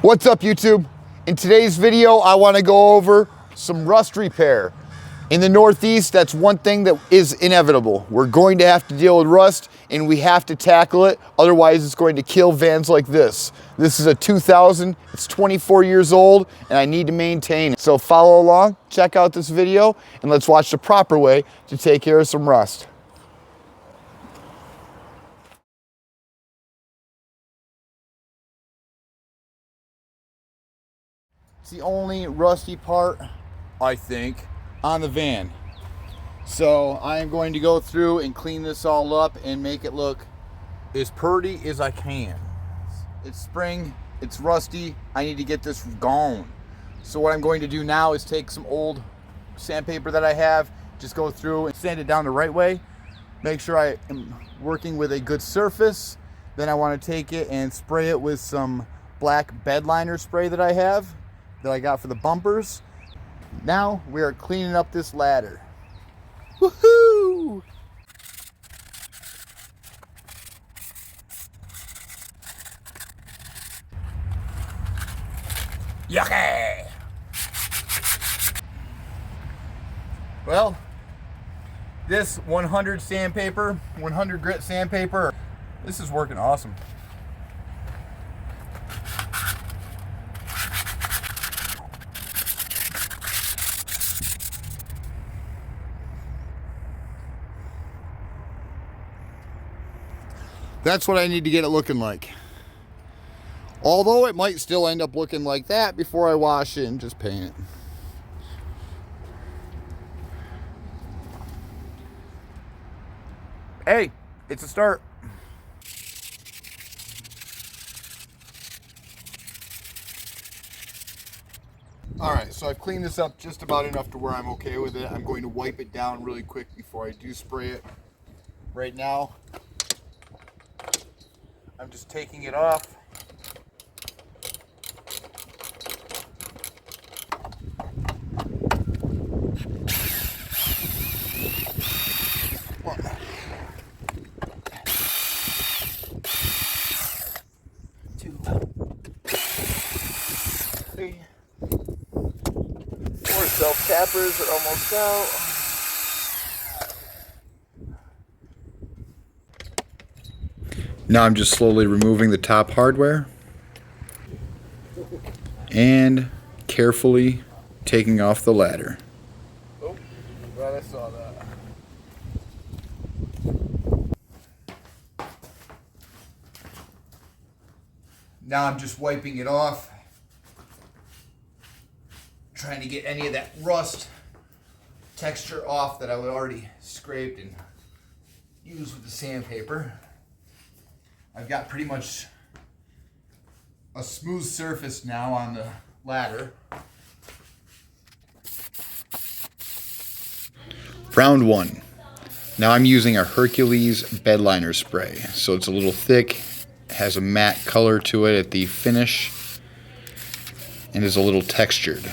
What's up, YouTube? In today's video, I want to go over some rust repair. In the Northeast, that's one thing that is inevitable. We're going to have to deal with rust and we have to tackle it. Otherwise, it's going to kill vans like this. This is a 2000, it's 24 years old, and I need to maintain it. So follow along, check out this video, and let's watch the proper way to take care of some rust. It's the only rusty part, I think, on the van. So I am going to go through and clean this all up and make it look as pretty as I can. It's spring, it's rusty, I need to get this gone. So what I'm going to do now is take some old sandpaper that I have, just go through and sand it down the right way, make sure I am working with a good surface. Then I want to take it and spray it with some black bed liner spray that I have, that I got for the bumpers. Now we are cleaning up this ladder. Woohoo! Yucky! Well, this 100 sandpaper, 100 grit sandpaper, this is working awesome. That's what I need to get it looking like. Although it might still end up looking like that before I wash it and just paint it. Hey, it's a start. All right, so I've cleaned this up just about enough to where I'm okay with it. I'm going to wipe it down really quick before I do spray it. Right now, I'm just taking it off. One, two, three, four. Self-tappers are almost out. Now I'm just slowly removing the top hardware and carefully taking off the ladder. Oh, glad I saw that. Now I'm just wiping it off, trying to get any of that rust texture off that I would already scraped and used with the sandpaper. I've got pretty much a smooth surface now on the ladder. Round one. Now I'm using a Hercules bed liner spray. So it's a little thick, has a matte color to it at the finish, and is a little textured.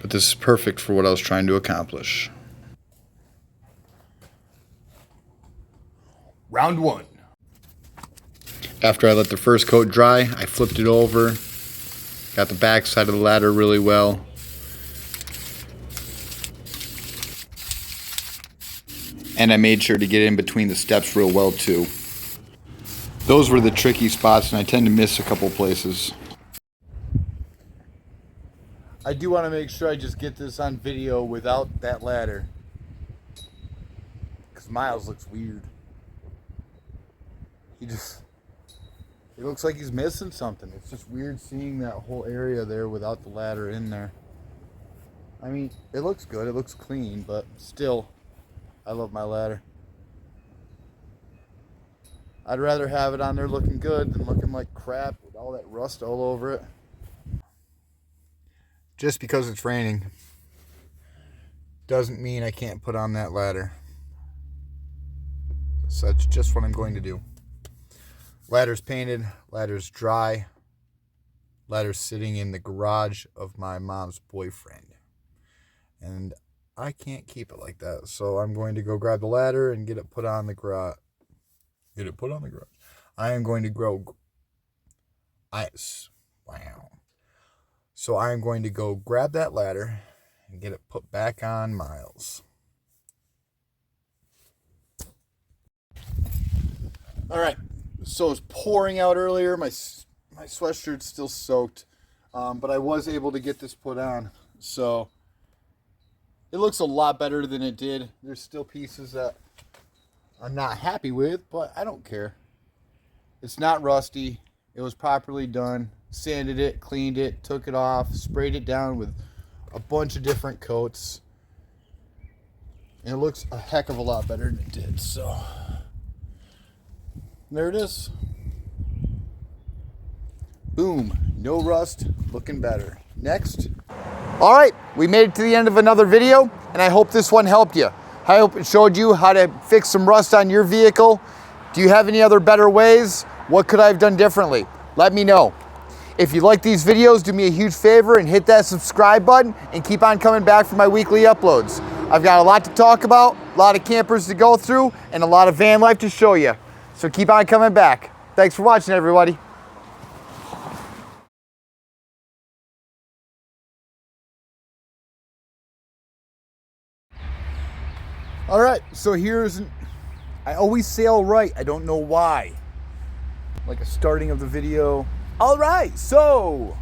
But this is perfect for what I was trying to accomplish. Round one. After I let the first coat dry, I flipped it over, got the back side of the ladder really well. And I made sure to get in between the steps real well too. Those were the tricky spots and I tend to miss a couple places. I do want to make sure I just get this on video without that ladder, because Miles looks weird. It looks like he's missing something. It's just weird seeing that whole area there without the ladder in there. I mean, it looks good, it looks clean, but still, I love my ladder. I'd rather have it on there looking good than looking like crap with all that rust all over it. Just because it's raining doesn't mean I can't put on that ladder. So that's just what I'm going to do. Ladder's painted, ladder's dry, ladder's sitting in the garage of my mom's boyfriend. And I can't keep it like that, so I'm going to go grab the ladder and get it put on the garage. I am going to grow ice. So I'm going to go grab that ladder and get it put back on Miles. All right, so it was pouring out earlier. My sweatshirt's still soaked, but I was able to get this put on. So it looks a lot better than it did. There's still pieces that I'm not happy with, but I don't care. It's not rusty. It was properly done. Sanded it, cleaned it, took it off, sprayed it down with a bunch of different coats. And it looks a heck of a lot better than it did. So there it is. Boom. No rust. Looking better. Next. All right. We made it to the end of another video, and I hope this one helped you. I hope it showed you how to fix some rust on your vehicle. Do you have any other better ways? What could I have done differently? Let me know. If you like these videos, do me a huge favor and hit that subscribe button and keep on coming back for my weekly uploads. I've got a lot to talk about, a lot of campers to go through, and a lot of van life to show you. So keep on coming back. Thanks for watching, everybody. All right, so I always say all right. I don't know why. Like a starting of the video. All right, so